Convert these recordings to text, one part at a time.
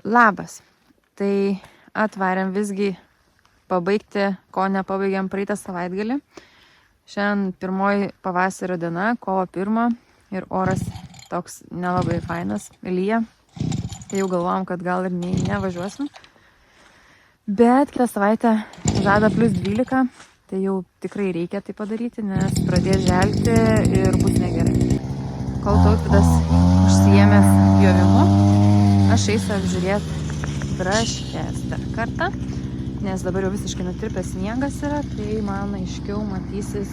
Labas. Tai atvarėm visgi pabaigti, ko nepabaigėm praeitą savaitgalį. Šiandien pirmoji pavasario diena, kovo 1 ir oras toks nelabai fainas, lyja. Tai jau galvojom, kad gal ir nevažiuosim. Bet kitą savaitę žada +12, tai jau tikrai reikia tai padaryti, nes pradės želti ir bus negerai. Kol Tautvydas užsiėmęs pjovimu, aš eisiu apžiūrėti braškes dar kartą, nes dabar jau visiškai nutirpęs sniegas yra, tai man aiškiau matysis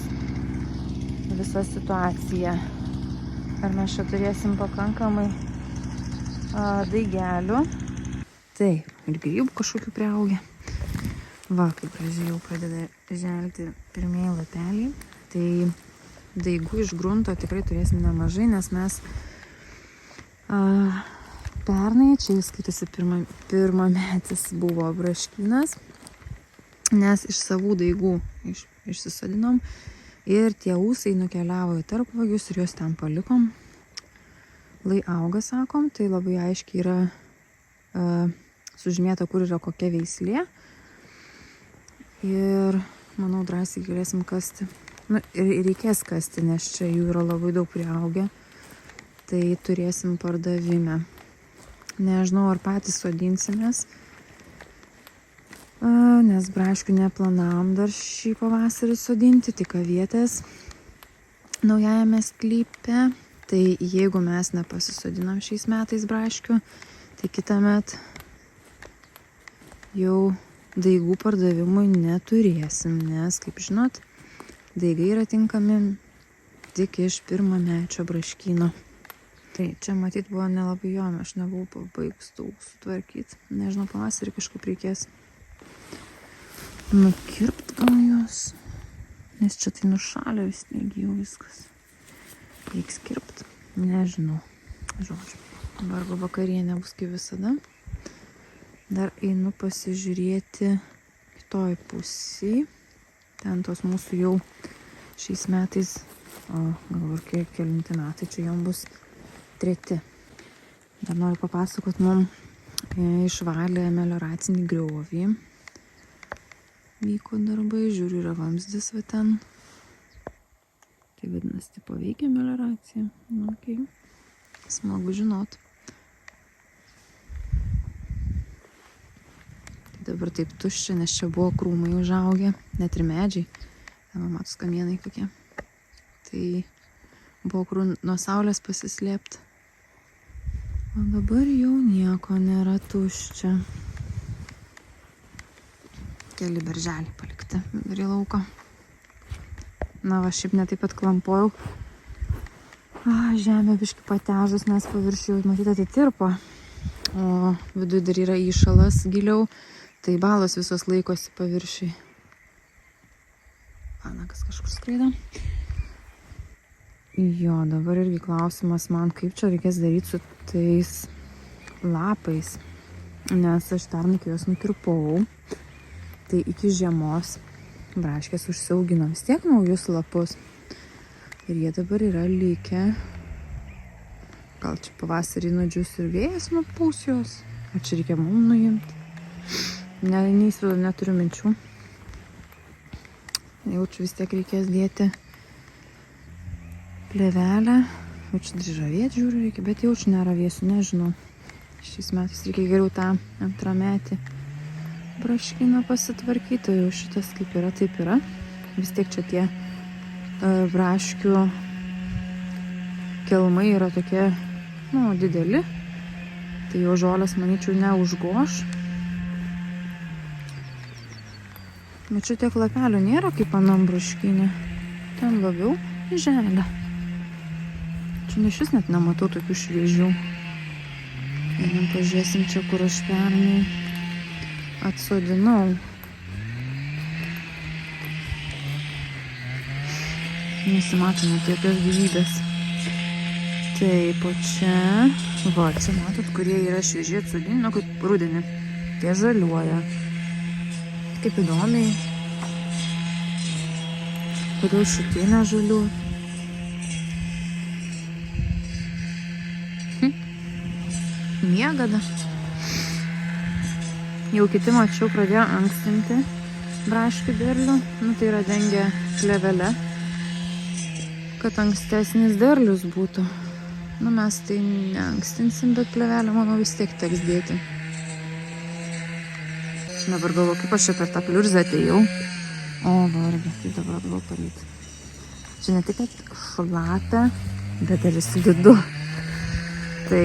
visa situacija. Ar mes čia turėsim pakankamai daigelių. Taip, ir grybų kažkokių priaugę. Va, kaip gražiai jau pradeda želti pirmieji lapeliai. Tai daigų iš grunto tikrai turėsim nemažai, nes mes pernai, čia skaitosi pirmametis buvo braškynas, nes iš savų daigų išsisodinom ir tie ūsai nukeliavo į tarpvagius ir juos ten palikom. Lai auga, sakom, tai labai aiškiai yra sužymėta, kur yra kokia veislė. Ir manau, drąsiai galėsim kasti. Ir reikės kasti, nes čia jų yra labai daug priaugę. Tai turėsim pardavime. Nežinau, ar patys sodinsimės, nes braškių neplanavom dar šį pavasarį sodinti, tik avietės naujajame sklype. Tai jeigu mes nepasisodinam šiais metais braškių, tai kitąmet jau daigų pardavimui neturėsim, nes, kaip žinot, daigai yra tinkami tik iš pirmamečio braškyno. Tai čia matyt buvo nelabai jom, aš nebuvau pabaigus daug sutvarkyti. Nežinau, pavasarį kažkaip reikės nukirpt gal juos, nes čia tai nušalė vis tiek jau viskas. Reiks kirpt, nežinau. Žodžiu, vargo vakarienė bus kaip visada. Dar einu pasižiūrėti kitoj pusėj. Ten tos mūsų jau šiais metais, gal ir kelinti metai, čia jom bus 3. Dar noriu papasakot, mum išvalė melioracinį griovį. Vyko darbai, žiūriu, yra vamzdis va ten. Tai vadinasi, tipo veikia melioracija. Okay. Smagu žinot. Tai dabar taip tuščia, nes čia buvo krūmai užaugę, net ir medžiai. Ten matos kamienai kokie. Tai buvo kur nuo saulės pasislėpt. O dabar jau nieko nėra, tuščia. Keli berželiai palikti vidury lauko. Na va, šiaip ne taip pat klampojau. Žemė biški patežus, nes paviršių matyt atitirpo. O viduje dar yra įšalas giliau, tai balos visos laikosi paviršiai. Vanagas kažkur skraido. Jo, dabar irgi klausimas man, kaip čia reikės daryti su tais lapais. Nes aš pernai juos nukirpau. Tai iki žiemos braškės užsiaugino vis tiek naujus lapus. Ir jie dabar yra likę. Gal čia pavasarį nudžius ir vėjas nupūs juos. Ar čia reikia mum nuimti? Neįsivaizduoju, neturiu minčių. Jaučiu, vis tiek reikės dėti plėvelę. Jaučiu, ravėti žiūriu reikia, bet jaučiu neravėsiu, nežinau. Šiais metais reikia geriau tą antrametį braškyną pasitvarkyti, jau šitas kaip yra, taip yra. Vis tiek čia tie braškių kelmai yra tokie, dideli. Tai jo žolės, manyčiau, neužgoš. Bet čia tiek lapelių nėra kaip anam braškynė. Ten labiau želia. Čia iš vis net nematau tokių šviežių. Einam pažiūrėsim čia, kur aš pernai atsodinau. Nesimato net jokios gyvybės. Taip, o čia, čia matot, kurie yra šviežiai atsodinti, kaip rudenį. Tie žaliuoja. Kaip įdomiai. Kodėl šitie nežaliuoja? Miegada. Jau kiti mačiau pradėjo ankstinti braškių derlių. Nu, tai yra dengia plėvelę, kad ankstesnis derlius būtų. Nu, mes tai neankstinsim, bet plėvelę, manau, vis tiek teks dėti. Dabar galvoju, kaip aš čia per tą pliurzę atėjau. O, vargi, tai dabar atgal paryti. Čia ne tik, kad šlapia, bet ir slidu. Tai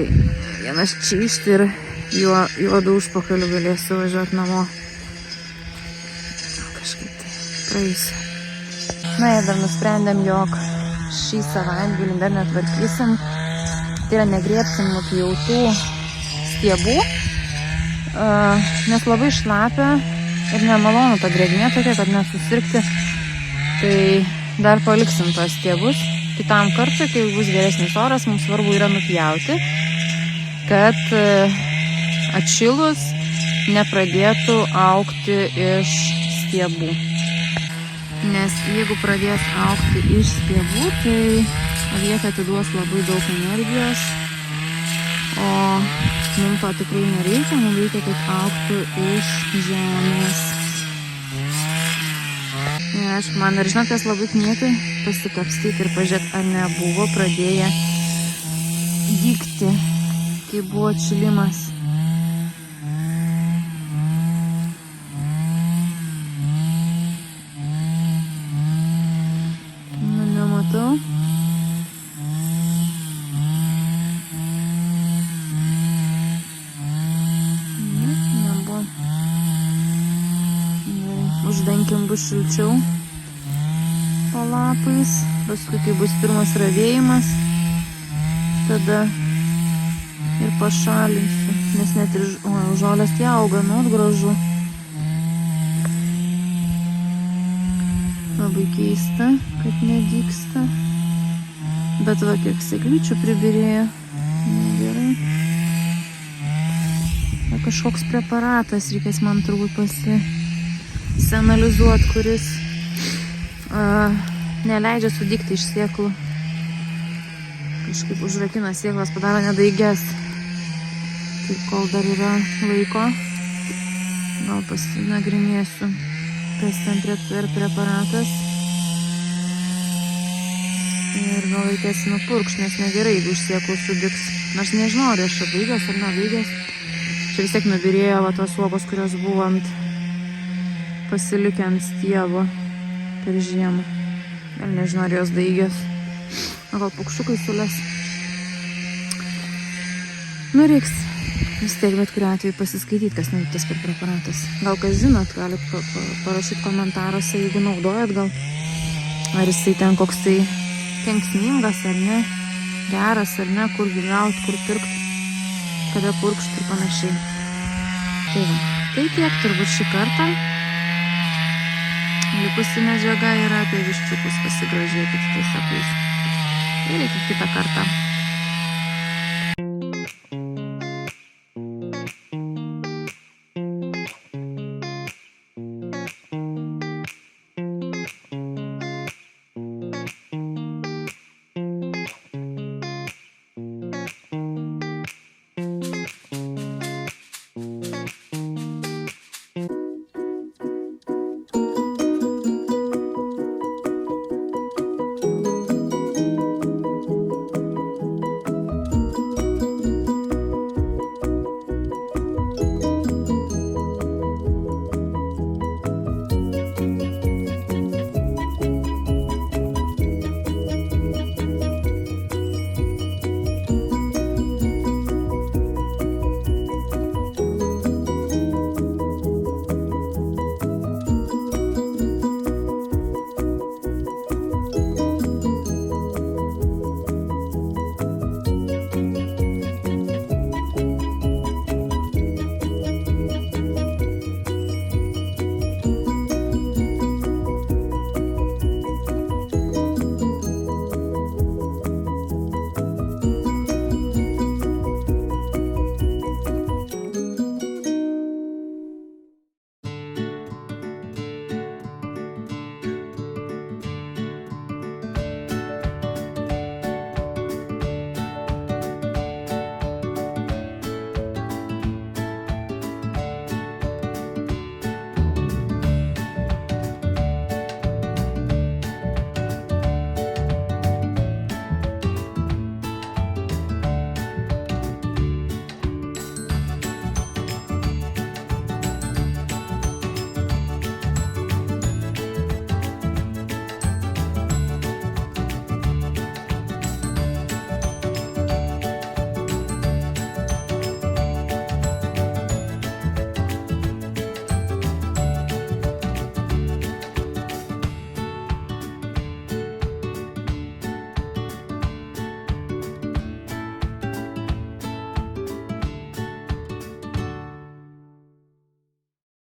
vienas čyšti ir juodu užpakaliu galėsiu važiuoti namo. Kažkaip tai praeisiu. Na, ir dar nusprendėm, jog šį savaitgalį dar netvarkysim. Tai yra negriebsim nupjautų stiebų, nes labai šlapia ir nemalonu ta drėgmė tokia, kad nesusirgti. Tai dar paliksim tos stiebus. Kitam kartui, kai bus geresnis oras, mums svarbu yra nupjauti, kad atšilus nepradėtų augti iš stiebų. Nes jeigu pradės augti iš stiebų, tai avietė atiduos labai daug energijos, o mums to tikrai nereikia, mums reikia, kad augtų iš žemės. Ir aišku, man ir žinokės labai knieti pasikapstyti ir pažiūrėti, ar nebuvo pradėję dygti, kai buvo atšilimas. Nu, nematau. Nebuvo. Uždenkim bus šilčiau po lapais. Paskui, kai bus pirmas ravėjimas, tada ir pašalinsiu. Nes net ir žolės tai auga, nu, gražu. Labai keista, kad nedygsta. Bet va, kiek sėklyčių pribirėjo. Negerai. Kažkoks preparatas reikės man turbūt pasianalizuoti, kuris neleidžia sudygti iš sėklų. Kažkaip užrakina sėklas, padaro nedaiges. Tai kol dar yra laiko, gal pasinagrinėsiu, kas ten preparatas. Ir gal reikės nupurkšti, nes negerai, jeigu iš sėklų sudygs. Aš nežinau, ar aš čia baigęs ar nebaigęs. Čia vis tiek nubirėjo va tos uogos, kurios buvo pasilikę ant stiebo per žiemą. Gal nežinau, ar jos daigės. O gal paukščiukai sules. Nu, reiks vis tiek bet kuriuo atveju pasiskaityti, kas tas per preparatas. Gal kas žinot, galit parašyti komentaruose, jeigu naudojat, gal ar jisai ten koks tai kenksmingas ar ne, geras ar ne, kur gaut, kur pirkt, kada purkšti ir panašiai. Tai va, tai tiek turbūt šį kartą. Likusi medžiaga yra apie viščiukus, pasigrožėkit tais sapais. Ir iki kitą kartą.